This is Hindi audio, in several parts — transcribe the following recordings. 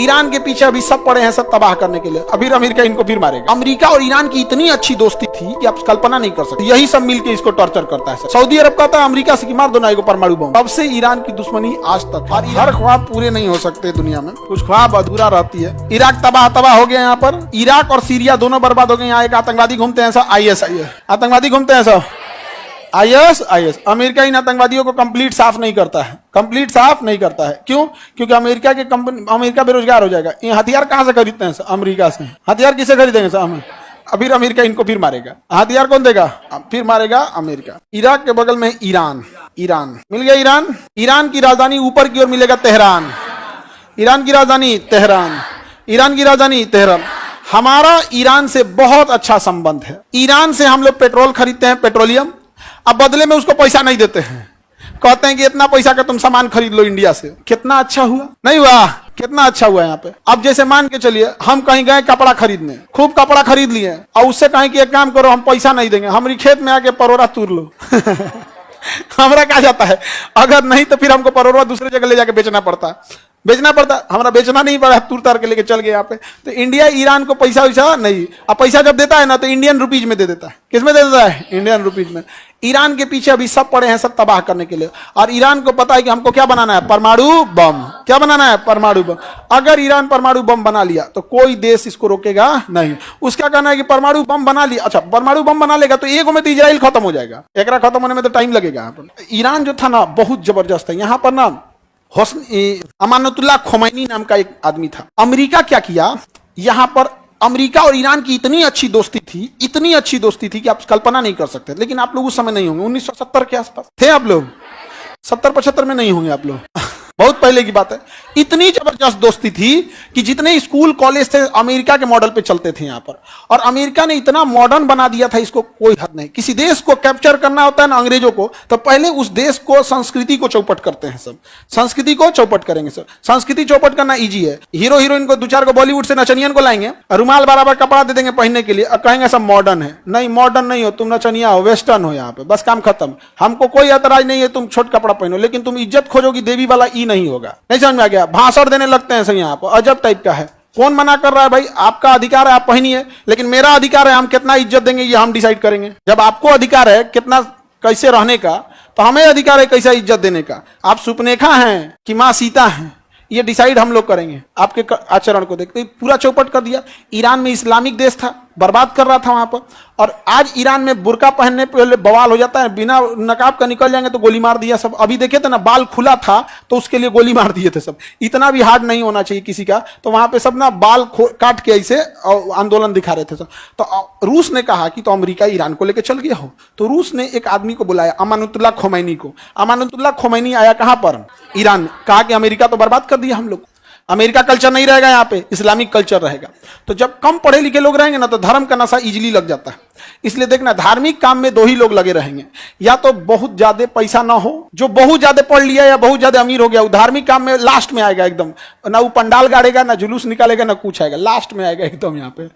ईरान के पीछे अभी सब पड़े हैं सब तबाह करने के लिए। अभी अमेरिका इनको फिर मारेगा। अमेरिका और ईरान की इतनी अच्छी दोस्ती थी कि आप कल्पना नहीं कर सकते। यही सब मिलके इसको टॉर्चर करता है। सऊदी अरब कहता है अमेरिका से कि मार दो ना परमाणु बम। तब से ईरान की दुश्मनी आज तक। और हर ख्वाब पूरे नहीं हो सकते दुनिया में, कुछ ख्वाब अधूरा रहती है। इराक तबाह हो गया। यहाँ पर इराक और सीरिया दोनों बर्बाद हो गए। यहाँ एक आतंकवादी घूमते हैं सब, IS आतंकवादी घूमते हैं सब, IS। अमेरिका इन आतंकवादियों को कंप्लीट साफ नहीं करता है। क्यों? क्योंकि अमेरिका बेरोजगार हो जाएगा। ये हथियार कहां से खरीदते हैं? अमेरिका से। हथियार किसे खरीदेंगे साहब? अभी अमेरिका इनको फिर मारेगा। हथियार कौन देगा? फिर मारेगा अमेरिका। इराक के बगल में ईरान मिल गया। ईरान की राजधानी ऊपर की ओर मिलेगा तेहरान। ईरान की राजधानी तेहरान। हमारा ईरान से बहुत अच्छा संबंध है। ईरान से हम लोग पेट्रोल खरीदते हैं, पेट्रोलियम। अब बदले में उसको पैसा नहीं देते हैं, कहते हैं कि इतना पैसा का तुम सामान खरीद लो इंडिया से। कितना अच्छा हुआ? नहीं हुआ? कितना अच्छा हुआ यहाँ पे। अब जैसे मान के चलिए हम कहीं गए कपड़ा खरीदने, खूब कपड़ा खरीद लिए और उससे कहें कि एक काम करो हम पैसा नहीं देंगे, हमारी खेत में आके परोरा तूर लो। हमारा क्या जाता है? अगर नहीं तो फिर हमको परोरा दूसरी जगह ले जाके बेचना पड़ता। हमारा बेचना नहीं पड़ा, तूर तार के लेके चल गए यहाँ पे। तो इंडिया ईरान को पैसा वैसा नहीं। अब पैसा जब देता है ना तो इंडियन रुपीज में दे देता है। किस में दे देता है? इंडियन रुपीज में। ईरान के पीछे अभी सब पड़े हैं सब तबाह करने के लिए। और ईरान को पता है कि हमको क्या बनाना है? परमाणु बम। क्या बनाना है? परमाणु बम। अगर ईरान परमाणु बम बना लिया तो कोई देश इसको रोकेगा नहीं। उसका कहना है कि परमाणु बम बना लिया, अच्छा परमाणु बम बना लेगा तो एक में तो इजराइल खत्म हो जाएगा। एक खत्म होने में तो टाइम लगेगा। ईरान जो था ना बहुत जबरदस्त है। यहाँ पर ना अमानतुल्लाह खोमैनी नाम का एक आदमी था। अमेरिका क्या किया, यहां पर अमेरिका और ईरान की इतनी अच्छी दोस्ती थी कि आप कल्पना नहीं कर सकते। लेकिन आप लोग उस समय नहीं होंगे, 1970 के आसपास थे आप लोग, 70-75 में नहीं होंगे आप लोग, बहुत पहले की बात है। इतनी जबरदस्त दोस्ती थी कि जितने स्कूल कॉलेज थे अमेरिका के मॉडल पे चलते थे यहाँ पर। और अमेरिका ने इतना मॉडर्न बना दिया था, इसको कोई हद नहीं। किसी देश को कैप्चर करना होता है ना अंग्रेजों को, तो पहले उस देश को संस्कृति को चौपट करते हैं सब। संस्कृति को चौपट करेंगे सब। संस्कृति चौपट करना इजी है। हीरो हीरोइन को 2-4 को बॉलीवुड से नचनियन को लाएंगे, रुमाल बराबर कपड़ा दे देंगे पहनने के लिए और कहेंगे सब मॉडर्न है। नहीं, मॉडर्न नहीं हो तुम, नचनिया हो, वेस्टर्न हो। यहाँ पे बस काम खत्म। हमको कोई ऐतराज नहीं है तुम छोट कपड़ा पहनो, लेकिन तुम इज्जत खोजोगी देवी वाला नहीं होगा। नहीं समझ में आ गया? भाषण देने लगते हैं सब यहाँ पर, अजब टाइप का है। कौन मना कर रहा है भाई? आपका अधिकार है आप पहनिए, लेकिन मेरा अधिकार है हम कितना इज्जत देंगे ये हम डिसाइड करेंगे। जब आपको अधिकार है कितना कैसे रहने का, तो हमें अधिकार है कैसा इज्जत देने का। आप सुपनेखा हैं कि माँ सीता हैं, ये डिसाइड हम लोग करेंगे। आपके आचरण को देखते पूरा चौपट कर दिया। ईरान में इस्लामिक देश था, बर्बाद कर रहा था वहां पर। और आज ईरान में बुर्का पहनने पे बवाल हो जाता है, बिना नकाब का निकल जाएंगे तो गोली मार दिया सब। अभी देखे थे ना, बाल खुला था तो उसके लिए गोली मार दिए थे सब। इतना भी हार्ड नहीं होना चाहिए किसी का। तो वहां पे सब ना बाल काट के ऐसे आंदोलन दिखा रहे थे सब। तो रूस ने कहा कि तो अमेरिका ईरान को लेकर चल गया हो, तो रूस ने एक आदमी को बुलाया, अमानतुल्लाह खोमैनी को। अमानतुल्लाह खोमैनी आया कहां पर? ईरान। कहा कि अमेरिका तो बर्बाद कर दिया हम लोग, अमेरिका कल्चर नहीं रहेगा यहाँ पे, इस्लामिक कल्चर रहेगा। तो जब कम पढ़े लिखे लोग रहेंगे ना तो धर्म का नशा इजीली लग जाता है। इसलिए देखना, धार्मिक काम में 2 ही लोग लगे रहेंगे, या तो बहुत ज्यादा पैसा ना हो, जो बहुत ज्यादा पढ़ लिया या बहुत ज्यादा अमीर हो गया, वो धार्मिक काम में लास्ट में आएगा एकदम। ना वो पंडाल गाड़ेगा, ना जुलूस निकालेगा, ना कुछ आएगा, लास्ट में आएगा एकदम यहाँ पे।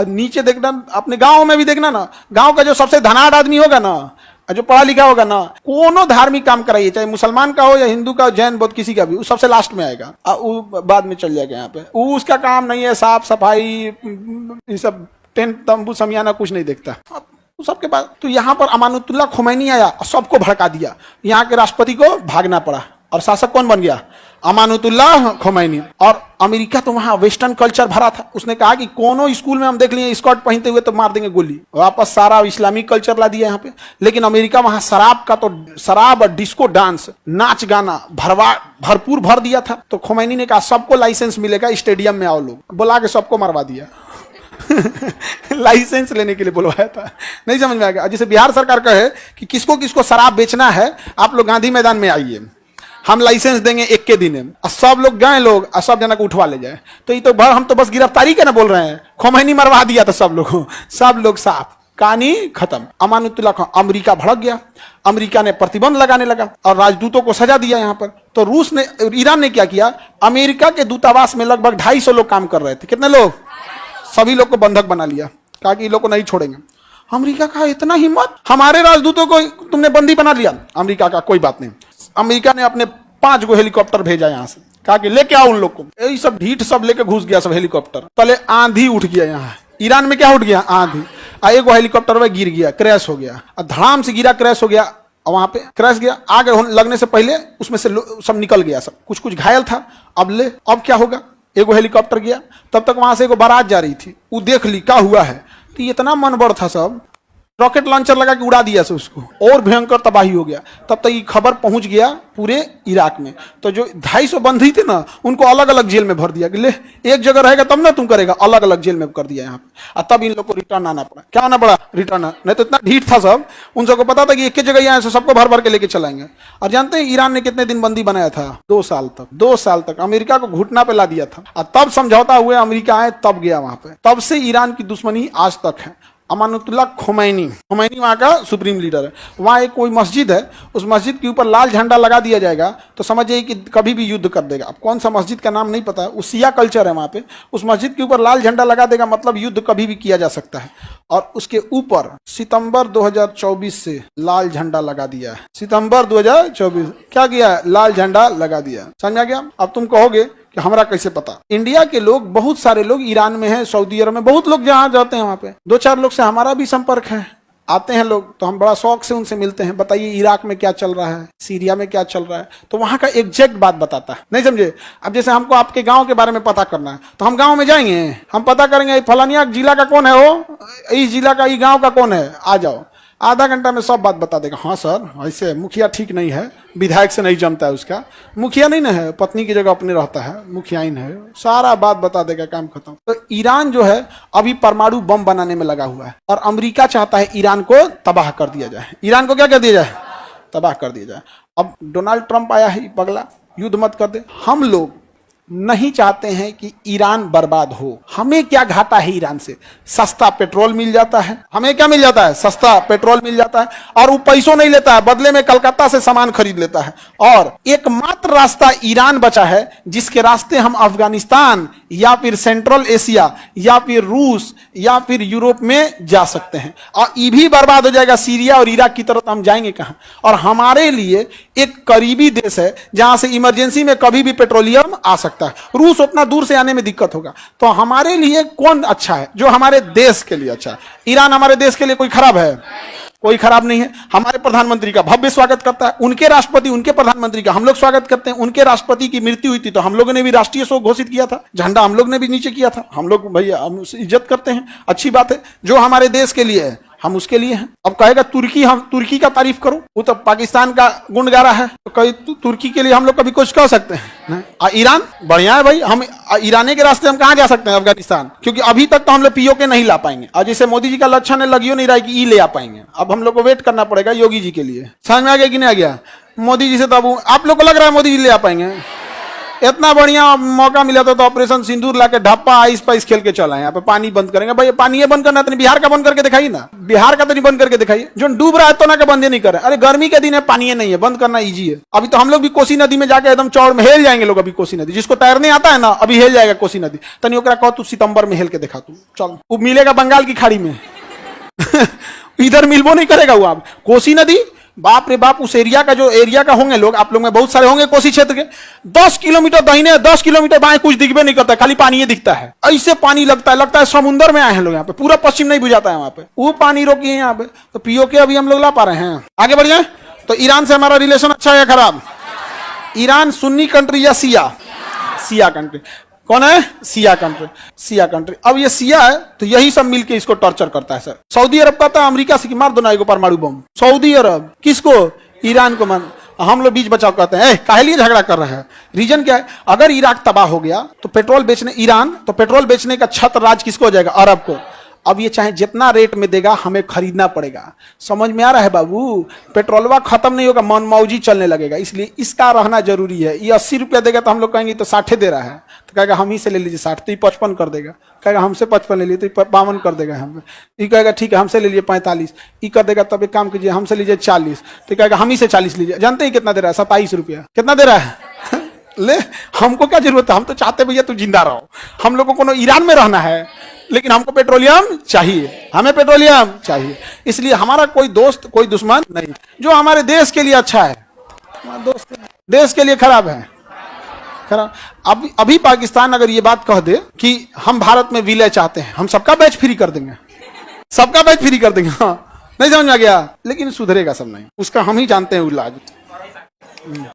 नीचे देखना, अपने गाँव में भी देखना ना, गाँव का जो सबसे धनाढ़ आदमी होगा ना, जो पढ़ा लिखा होगा ना, कोनो धार्मिक काम कराइए, चाहे मुसलमान का हो या हिंदू का, जैन बौद्ध किसी का भी, वो सबसे लास्ट में आएगा। वो बाद में चल जाएगा यहाँ पे। वो उसका काम नहीं है साफ सफाई, ये सब टेंट तंबू समियाना कुछ नहीं देखता सबके बाद। तो यहाँ पर अमानतुल्लाह खोमैनी आया और सबको भड़का दिया। यहाँ के राष्ट्रपति को भागना पड़ा और शासक कौन बन गया? अमानतुल्लाह खोमैनी। और अमेरिका तो वहां वेस्टर्न कल्चर भरा था। उसने कहा कि कोनो स्कूल में हम देख लिए स्कर्ट पहनते हुए तो मार देंगे गोली। वापस सारा इस्लामिक कल्चर ला दिया यहाँ पे। लेकिन अमेरिका वहां शराब और डिस्को डांस, नाच गाना भरपूर भर दिया था। तो खोमैनी ने कहा सबको लाइसेंस मिलेगा, स्टेडियम में आओ लोग, बुला के सबको मरवा दिया। लाइसेंस लेने के लिए बुलवाया था। नहीं समझ में आ गया? जैसे बिहार सरकार कहे कि किसको किसको शराब बेचना है, आप लोग गांधी मैदान में आइए, हम लाइसेंस देंगे 1 के दिन में। सब लोग गए लोग और सब जना को उठवा ले जाए। तो ये तो हम तो बस गिरफ्तारी के ना बोल रहे हैं। खोमैनी मरवा दिया था सब लोग साफ, कहानी खत्म। अमानतुल्लाह अमेरिका भड़क गया। अमेरिका ने प्रतिबंध लगाने लगा और राजदूतों को सजा दिया यहाँ पर। तो ईरान ने क्या किया, अमेरिका के दूतावास में लगभग 250 लोग काम कर रहे थे। कितने लोग? सभी लोग को बंधक बना लिया, कहा कि इन लोग को नहीं छोड़ेंगे। अमेरिका का इतना हिम्मत, हमारे राजदूतों को तुमने बंदी बना लिया। अमेरिका का कोई बात नहीं, अमेरिका ने अपने 5 गो हेलीकॉप्टर भेजा यहाँ से कहा कि लेके आओ उन लोग को। यही सब ढीठ सब लेके घुस गया सब हेलीकॉप्टर। पहले आंधी उठ गया यहाँ ईरान में, क्या उठ गया? आंधी। एक हेलीकॉप्टर में गिर गया, क्रैश हो गया, धड़ाम से गिरा, क्रैश हो गया, और वहां पे क्रैश गया। आग लगने से पहले उसमें से सब निकल गया, सब कुछ कुछ घायल था। अब क्या होगा? एगो हेलीकॉप्टर गया, तब तक वहां से एगो बारात जा रही थी, वो देख ली क्या हुआ है, तो इतना मनबड़ था, सब रॉकेट लॉन्चर लगा के उड़ा दिया से उसको, और भयंकर तबाही हो गया। तब तक ये खबर पहुंच गया पूरे इराक में। तो जो 250 बंदी थे ना, उनको अलग अलग जेल में भर दिया कि ले एक जगह रहेगा तब ना तुम करेगा, अलग अलग जेल में कर दिया यहाँ पे। और तब इन लोग को रिटर्न आना पड़ा। क्या आना पड़ा? रिटर्न। नहीं तो इतना ढीठ था सब, उन सबको पता था कि एक ही जगह यहाँ से सबको भर भर के लेके चलाएंगे। और जानते हैं ईरान ने कितने दिन बंदी बनाया था? 2 साल तक। 2 साल तक अमेरिका को घुटना पे ला दिया था। और तब समझौता हुए अमेरिका आए, तब गया वहां पे। तब से ईरान की दुश्मनी आज तक है। अमानुतुल्लाह खोमैनी वहाँ का सुप्रीम लीडर है। वहाँ एक कोई मस्जिद है, उस मस्जिद के ऊपर लाल झंडा लगा दिया जाएगा तो समझिए कि कभी भी युद्ध कर देगा। अब कौन सा मस्जिद का नाम नहीं पता, वो शिया कल्चर है वहाँ पे। उस मस्जिद के ऊपर लाल झंडा लगा देगा मतलब युद्ध कभी भी किया जा सकता है। और उसके ऊपर सितंबर 2024 से लाल झंडा लगा दिया है। सितंबर 2024 क्या किया है? लाल झंडा लगा दिया। समझा गया? अब तुम कहोगे कि हमरा कैसे पता? इंडिया के लोग, बहुत सारे लोग ईरान में हैं, सऊदी अरब में, बहुत लोग जहाँ जाते हैं वहाँ पे 2-4 लोग से हमारा भी संपर्क है। आते हैं लोग तो हम बड़ा शौक से उनसे मिलते हैं, बताइए इराक में क्या चल रहा है, सीरिया में क्या चल रहा है, तो वहाँ का एग्जैक्ट बात बताता है। नहीं समझे? अब जैसे हमको आपके गांव के बारे में पता करना है तो हम गांव में जाएंगे, हम पता करेंगे फलानिया जिला का कौन है, वो इस जिला का, इस गाँव का कौन है, आ जाओ। आधा घंटा में सब बात बता देगा। हाँ सर ऐसे मुखिया ठीक नहीं है, विधायक से नहीं जमता है, उसका मुखिया नहीं ना है, पत्नी की जगह अपने रहता है, मुखियाइन है, सारा बात बता देगा, काम खत्म। तो ईरान जो है अभी परमाणु बम बनाने में लगा हुआ है और अमेरिका चाहता है ईरान को तबाह कर दिया जाए। ईरान को क्या कर दिया जाए? तबाह कर दिया जाए। अब डोनाल्ड ट्रंप आया है, पगला युद्ध मत कर दे। हम लोग नहीं चाहते हैं कि ईरान बर्बाद हो। हमें क्या घाटा है ईरान से? सस्ता पेट्रोल मिल जाता है। हमें क्या मिल जाता है? सस्ता पेट्रोल मिल जाता है, और वो पैसों नहीं लेता है, बदले में कलकत्ता से सामान खरीद लेता है। और एकमात्र रास्ता ईरान बचा है जिसके रास्ते हम अफगानिस्तान या फिर सेंट्रल एशिया या फिर रूस या फिर यूरोप में जा सकते हैं। और ये भी बर्बाद हो जाएगा सीरिया और इराक की तरफ, हम जाएंगे कहां? और हमारे लिए एक करीबी देश है जहां से इमरजेंसी में कभी भी पेट्रोलियम आ सकता है। रूस उतना दूर से आने में दिक्कत होगा। तो हमारे लिए कौन अच्छा है? जो हमारे देश के लिए अच्छा है। ईरान हमारे देश के लिए कोई खराब है? कोई खराब नहीं है। हमारे प्रधानमंत्री का भव्य स्वागत करता है, उनके राष्ट्रपति, उनके प्रधानमंत्री का हम लोग स्वागत करते हैं। उनके राष्ट्रपति की मृत्यु हुई थी तो हम लोगों ने भी राष्ट्रीय शोक घोषित किया था, झंडा हम लोग ने भी नीचे किया था। हम लोग भैया हम इज्जत करते हैं, अच्छी बात है। जो हमारे देश के लिए है हम उसके लिए हैं। अब कहेगा तुर्की, हम तुर्की का तारीफ करो, वो तो पाकिस्तान का गुण गा रहा है, तो कहीं तुर्की के लिए हम लोग कभी कुछ कह सकते हैं? ईरान बढ़िया है भाई, हम ईरानी के रास्ते हम कहाँ जा सकते हैं? अफगानिस्तान। क्योंकि अभी तक तो हम लोग पीओके नहीं ला पाएंगे, और जैसे मोदी जी का लक्षण है लगियो नहीं रहा है कि ई ले आ पाएंगे। अब हम लोग को वेट करना पड़ेगा योगी जी के लिए। समझ में आ गया कि नहीं आ गया? मोदी जी से तो अब आप लोग को लग रहा है मोदी जी ले आ पाएंगे? इतना बढ़िया मौका मिला था तो ऑपरेशन सिंदूर लाके ढप्पा आइस पाइस खेल के चला है। यहाँ पे पानी बंद करेंगे भाई, पानी ये बंद करना तो नहीं, बिहार का बंद करके दिखाइए ना, बिहार का तो नहीं बंद करके दिखाइए। जो डूब रहा है तो ना के बंद नहीं कर रहे। अरे गर्मी के दिन है, पानी नहीं है, बंद करना इजी है। अभी तो हम लोग भी कोसी नदी में जाके एकदम चौड़ में हेल जाएंगे लोग। अभी कोसी नदी जिसको तैरने आता है ना अभी हेल जाएगा कोसी नदी। तनी ओकरा कहो तू सितंबर में हेल के दिखा, तू चल, वो मिलेगा बंगाल की खाड़ी में इधर मिलबो नहीं करेगा वो। आप कोसी नदी, बाप रे बाप, उस एरिया का जो एरिया का होंगे लोग, आप लोग में बहुत सारे होंगे कोसी क्षेत्र के, 10 किलोमीटर दाहिने 10 किलोमीटर बाएं कुछ दिखबे नहीं करता, खाली पानी ये दिखता है। ऐसे पानी लगता है समुद्र में आए हैं लोग यहाँ पे, पूरा पश्चिम नहीं बुझाता है वहां पे, वो पानी रोकिए यहाँ पे। तो पीओके अभी हम लोग ला पा रहे हैं। आगे बढ़िए। तो ईरान से हमारा रिलेशन अच्छा है या खराब? ईरान सुन्नी कंट्री या शिया? शिया कंट्री। कौन है? शिया कंट्री। शिया कंट्री। अब ये शिया है तो यही सब मिलके इसको टॉर्चर करता है। सर सऊदी अरब कहता है अमेरिका से कि मार दो ना एगो परमाणु बम। सऊदी अरब किसको? ईरान को। मान हम लोग बीच बचाव कहते हैं, काहे लिए झगड़ा कर रहे हैं? रीजन क्या है? अगर इराक तबाह हो गया तो पेट्रोल बेचने, ईरान तो पेट्रोल बेचने का छत्र राज किसको हो जाएगा? अरब को। अब ये चाहे जितना रेट में देगा हमें खरीदना पड़ेगा। समझ में आ रहा है बाबू? पेट्रोलवा खत्म नहीं होगा, मनमौजी चलने लगेगा, इसलिए इसका रहना जरूरी है। ये 80 रुपया देगा तो हम लोग कहेंगे तो 60 दे रहा है, तो कहेगा हम ही से ले लीजिए 60, तो 55 कर देगा। कहेगा हमसे 55 ले लीजिए तो 52 कर देगा। हम ये कहेगा ठीक है हमसे ले लीजिए 45, ये कर देगा। तब एक काम कीजिए हमसे लीजिए 40, तो कहेगा हम ही से 40 लीजिए। जानते ही कितना दे रहा है? 27 रुपया। कितना दे रहा है? ले, हमको क्या जरूरत है? हम तो चाहते भैया तू जिंदा रहो। हम लोगों को ईरान में रहना है लेकिन हमको पेट्रोलियम चाहिए, हमें पेट्रोलियम चाहिए। इसलिए हमारा कोई दोस्त कोई दुश्मन नहीं। जो हमारे देश के लिए अच्छा है हमारा दोस्त, देश के लिए खराब है खरा अभी पाकिस्तान अगर ये बात कह दे कि हम भारत में विलय चाहते हैं, हम सबका बैच फ्री कर देंगे, सबका बैच फ्री कर देंगे। हाँ, नहीं समझ में आ गया, लेकिन सुधरेगा सब नहीं, उसका हम ही जानते हैं इलाज।